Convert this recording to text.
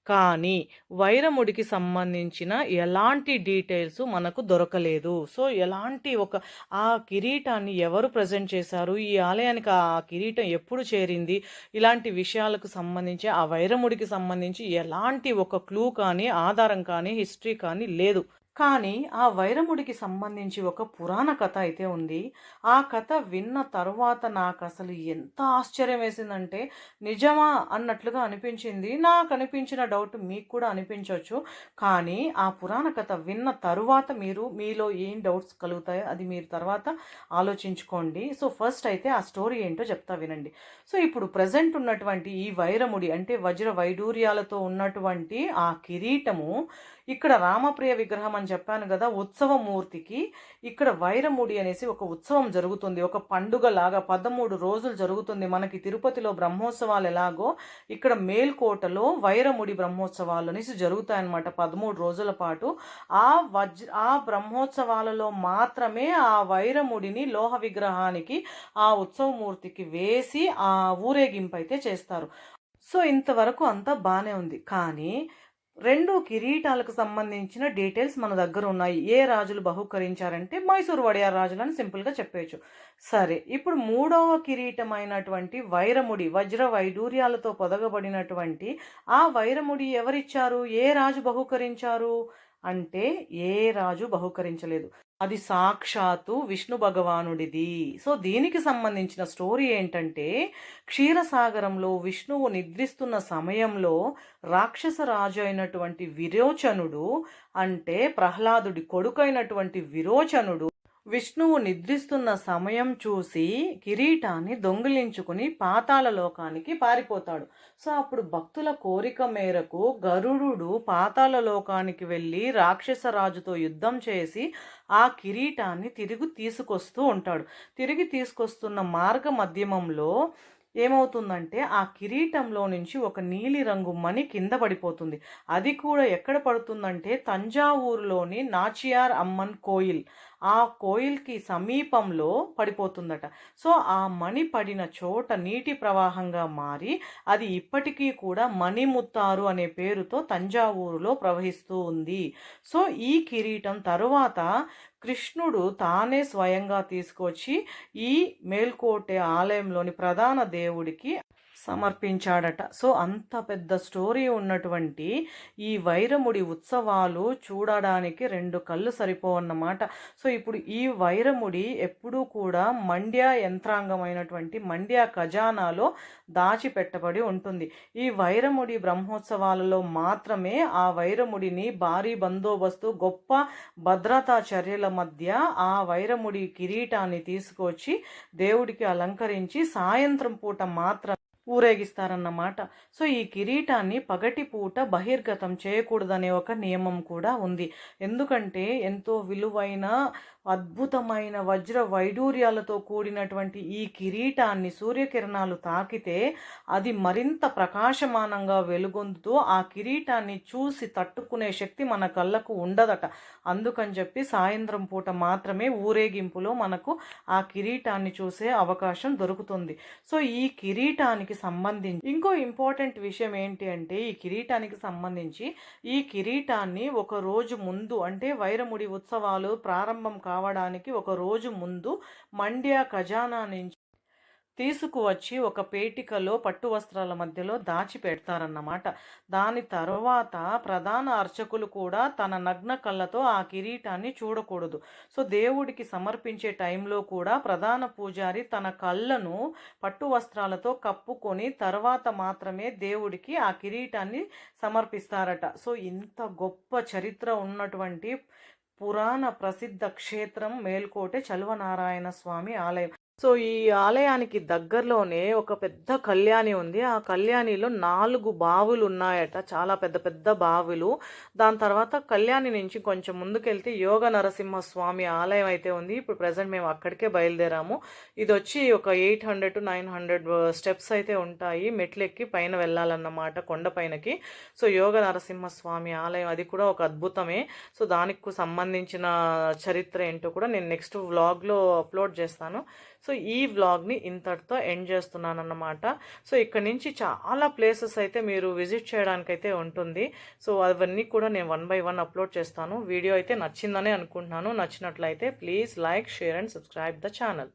కానీ వైరముడికి సంబంధించిన ఎలాంటి డీటెయిల్స్ మనకు దొరకలేదు. సో, ఎలాంటి ఆ కిరీటాన్ని ఎవరు ప్రెజెంట్ చేశారు? ఈ ఆలయానికి ఆ కిరీటం ఎప్పుడు చేరింది? ఇలాంటి విషయాలకు సంబంధించి ఆ వైరముడికి సంబంధించి ఎలాంటి ఒక క్లూ కానీ, ఆధారం కానీ, హిస్టరీ కానీ లేదు. కానీ ఆ వైరముడికి సంబంధించి ఒక పురాణ కథ అయితే ఉంది. ఆ కథ విన్న తరువాత నాకసలు ఎంత ఆశ్చర్యం వేసిందంటే, నిజమా అన్నట్లుగా అనిపించింది. నాకనిపించిన డౌట్ మీకు కూడా అనిపించొచ్చు. కానీ ఆ పురాణ కథ విన్న తరువాత మీలో ఏం డౌట్స్ కలుగుతాయో అది మీరు తర్వాత ఆలోచించుకోండి. సో, ఫస్ట్ అయితే ఆ స్టోరీ ఏంటో చెప్తా వినండి. సో, ఇప్పుడు ప్రెజెంట్ ఉన్నటువంటి ఈ వైరముడి అంటే వజ్ర వైడూర్యాలతో ఉన్నటువంటి ఆ కిరీటము ఇక్కడ రామప్రియ విగ్రహం అని చెప్పాను కదా! ఉత్సవమూర్తికి ఇక్కడ వైరముడి అనేసి ఒక ఉత్సవం జరుగుతుంది. ఒక పండుగలాగా 13 రోజులు జరుగుతుంది. మనకి తిరుపతిలో బ్రహ్మోత్సవాలు ఎలాగో ఇక్కడ మేల్కోటలో వైరముడి బ్రహ్మోత్సవాలు అనేసి జరుగుతాయన్నమాట 13 రోజుల పాటు. ఆ బ్రహ్మోత్సవాలలో మాత్రమే ఆ వైరముడిని లోహ విగ్రహానికి ఆ ఉత్సవమూర్తికి వేసి ఆ ఊరేగింపు అయితే చేస్తారు. సో, ఇంతవరకు అంతా బానే ఉంది. కానీ 2 కిరీటాలకు సంబంధించిన డీటెయిల్స్ మన దగ్గర ఉన్నాయి. ఏ రాజులు బహూకరించారంటే మైసూరు వడియార్ రాజులని సింపుల్‌గా చెప్పేయొచ్చు. సరే, ఇప్పుడు మూడవ కిరీటమైనటువంటి వైరముడి, వజ్ర వైడూర్యాలతో పొదగబడినటువంటి ఆ వైరముడి ఎవరిచ్చారు? ఏ రాజు బహూకరించారు? అంటే ఏ రాజు బహూకరించలేదు. అది సాక్షాత్తు విష్ణు భగవానుడిది. సో, దీనికి సంబంధించిన స్టోరీ ఏంటంటే, క్షీరసాగరంలో విష్ణువు నిద్రిస్తున్న సమయంలో రాక్షస రాజు అయినటువంటి విరోచనుడు, అంటే ప్రహ్లాదుడి కొడుకైనటువంటి విరోచనుడు విష్ణువు నిద్రిస్తున్న సమయం చూసి కిరీటాన్ని దొంగిలించుకుని పాతాళ లోకానికి పారిపోతాడు. సో, అప్పుడు భక్తుల కోరిక మేరకు గరుడు పాతాళ లోకానికి వెళ్ళి రాక్షస రాజుతో యుద్ధం చేసి ఆ కిరీటాన్ని తిరిగి తీసుకొస్తూ ఉంటాడు. తిరిగి తీసుకొస్తున్న మార్గ మధ్యమంలో ఏమవుతుందంటే ఆ కిరీటంలో నుంచి ఒక నీలిరంగు మణి కింద పడిపోతుంది. అది కూడా ఎక్కడ పడుతుందంటే తంజావూరులోని నాచియార్ అమ్మన్ కోయిల్, ఆ కోయిల్కి సమీపంలో పడిపోతుందట. సో, ఆ మణి పడిన చోట నీటి ప్రవాహంగా మారి అది ఇప్పటికీ కూడా మణిముత్తారు అనే పేరుతో తంజావూరులో ప్రవహిస్తూ ఉంది. సో, ఈ కిరీటం తరువాత కృష్ణుడు తానే స్వయంగా తీసుకొచ్చి ఈ మేల్కోటె ఆలయంలోని ప్రధాన దేవుడికి సమర్పించాడట. సో, అంత పెద్ద స్టోరీ ఉన్నటువంటి ఈ వైరముడి ఉత్సవాలు చూడడానికి 2 కళ్ళు సరిపోవన్నమాట. సో, ఇప్పుడు ఈ వైరముడి ఎప్పుడూ కూడా మండ్య యంత్రాంగమైనటువంటి మండ్య ఖజానాలో దాచిపెట్టబడి ఉంటుంది. ఈ వైరముడి బ్రహ్మోత్సవాలలో మాత్రమే ఆ వైరముడిని భారీ బందోబస్తు, గొప్ప భద్రతా చర్యల మధ్య ఆ వైరముడి కిరీటాన్ని తీసుకొచ్చి దేవుడికి అలంకరించి సాయంత్రం పూట మాత్రం ఊరేగిస్తారన్నమాట. సో, ఈ కిరీటాన్ని పగటిపూట బహిర్గతం చేయకూడదనే ఒక నియమం కూడా ఉంది. ఎందుకంటే ఎంతో విలువైన అద్భుతమైన వజ్ర వైడూర్యాలతో కూడినటువంటి ఈ కిరీటాన్ని సూర్యకిరణాలు తాకితే అది మరింత ప్రకాశమానంగా వెలుగొందుతూ ఆ కిరీటాన్ని చూసి తట్టుకునే శక్తి మన కళ్ళకు ఉండదట. అందుకని చెప్పి సాయంత్రం పూట మాత్రమే ఊరేగింపులో మనకు ఆ కిరీటాన్ని చూసే అవకాశం దొరుకుతుంది. సో, ఈ కిరీటానికి సంబంధించి ఇంకో ఇంపార్టెంట్ విషయం ఏంటి అంటే, ఈ కిరీటానికి సంబంధించి ఈ కిరీటాన్ని ఒక రోజు ముందు అంటే వైరముడి ఉత్సవాలు ప్రారంభం కావడానికి ఒక రోజు ముందు మండ్య ఖజానా నుంచి తీసుకువచ్చి ఒక పేటికలో పట్టు వస్త్రాల మధ్యలో దాచిపెడతారన్నమాట. దాని తరువాత ప్రధాన అర్చకులు కూడా తన నగ్న కళ్ళతో ఆ కిరీటాన్ని చూడకూడదు. సో, దేవుడికి సమర్పించే టైంలో కూడా ప్రధాన పూజారి తన కళ్ళను పట్టు వస్త్రాలతో కప్పుకొని తర్వాత మాత్రమే దేవుడికి ఆ కిరీటాన్ని సమర్పిస్తారట. సో, ఇంత గొప్ప చరిత్ర ఉన్నటువంటి పురాణ ప్రసిద్ధ క్షేత్రం మేల్కోటె చలువనారాయణ స్వామి ఆలయం. సో, ఈ ఆలయానికి దగ్గరలోనే ఒక పెద్ద కళ్యాణి ఉంది. ఆ కళ్యాణిలో 4 బావులు ఉన్నాయట. చాలా పెద్ద పెద్ద బావులు. దాని తర్వాత కళ్యాణి నుంచి కొంచెం ముందుకెళ్తే యోగ నరసింహస్వామి ఆలయం అయితే ఉంది. ఇప్పుడు ప్రెజెంట్ మేము అక్కడికే బయలుదేరాము. ఇది వచ్చి ఒక 800 to 900 స్టెప్స్ అయితే ఉంటాయి. మెట్లెక్కి పైన వెళ్ళాలన్నమాట కొండపైనకి. సో, యోగ నరసింహస్వామి ఆలయం అది కూడా ఒక అద్భుతమే. సో, దానికి సంబంధించిన చరిత్ర ఏంటో కూడా నేను నెక్స్ట్ వ్లాగ్లో అప్లోడ్ చేస్తాను. సో, ఈ వ్లాగ్ని ఇంతటితో ఎండ్ చేస్తున్నానన్నమాట. సో ఇక్కడ నుంచి చాలా ప్లేసెస్ అయితే మీరు విజిట్ చేయడానికైతే ఉంటుంది. సో అవన్నీ కూడా నేను 1 బై 1 అప్లోడ్ చేస్తాను. వీడియో అయితే నచ్చిందనే అనుకుంటున్నాను. నచ్చినట్లయితే please like, share and subscribe the channel.